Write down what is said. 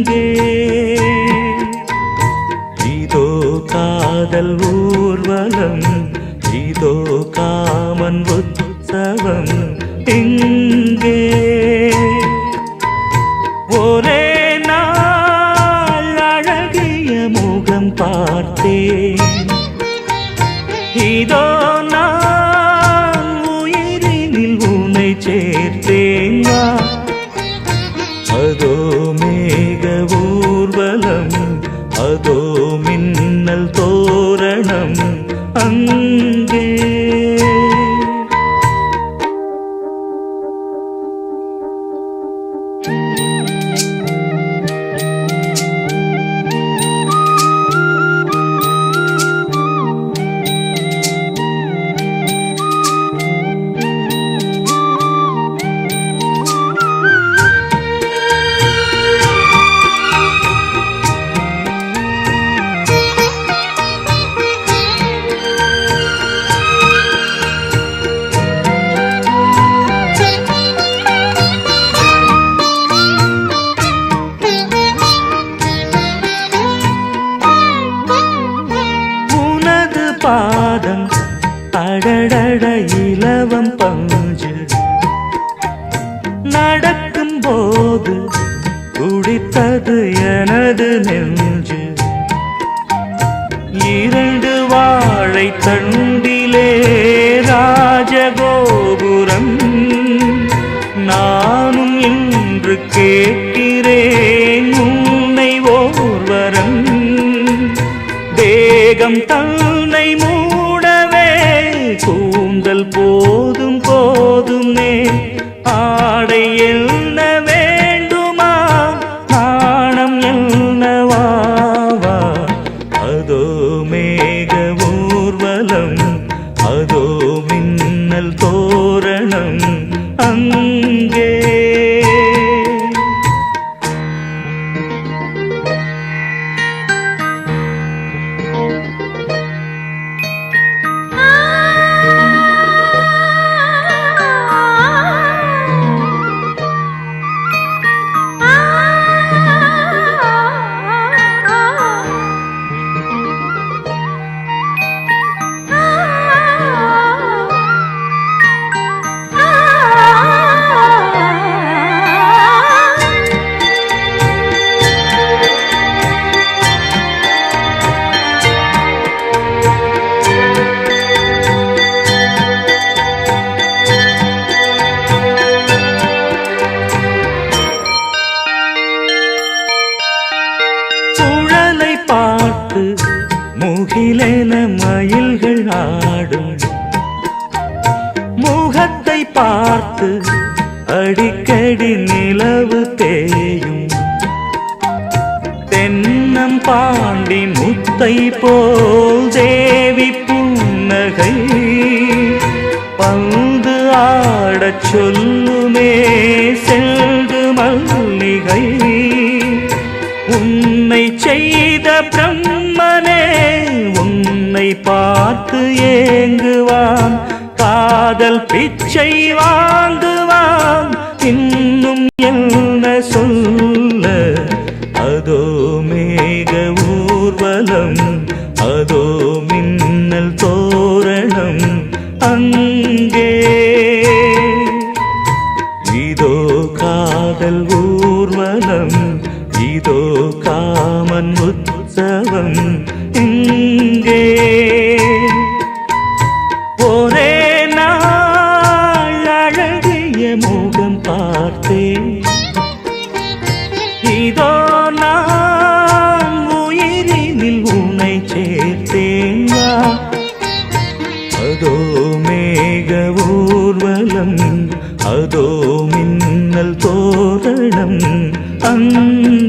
அங்கே இதோ காதல் ஊர்வலம், இதோ காமன் உற்சவம் இங்கே. ஒரே நாள் அழகிய முகம் பார்த்தேன், இதோ நான் உயிரினில் உன்னை சேர்த்தேன். அதோ மேக ஊர்வலம், அதோ மின்னல் தோரணம் அங்கே. பாதம் அடடட இலவம் பஞ்சு, நடக்கும் போது குடித்தது எனது நெஞ்சு. இரண்டு வாழை தண்டிலே ராஜகோபுரம், நானும் இன்று கேட்கிறேன் உன்னை ஓர்வரம். தேகம் தன்னை மூடவே கூந்தல் போதும் போதுமே, ஆடை என்ன வேண்டுமா நாணம் என்னவாவா. அதோ மேக ஊர்வலம், அதோ மின்னல் தோரணம் அங்கே. முகிலென மயில்கள் ஆடும், முகத்தை பார்த்து அடிக்கடி நிலவு தேயும். தென்னம் பாண்டி முத்தை போல் தேவி புன்னகை, பந்து ஆடச் சொல்லுமே செல்து மல்லிகை. உன்னை செய்த பிரம்மனே உன்னை பார்த்து ஏங்குவான், காதல் பிச்சை வாங்குவான், இன்னும் என்ன சொல்ல. அதோ மேக ஊர்வலம், அதோ மின்னல் தோரணம் அங்கே. இதோ காதல் ஊர்வலம், இதோ காமன் உற்சவம் இங்கே. ஒரே நாள் அழகிய முகம் பார்த்தேன், இதோ நான் உயிரினில் உன்னை சேர்த்தேன். அதோ மேக ஊர்வலம், அதோ மின்னல் தோரணம் அங்கே.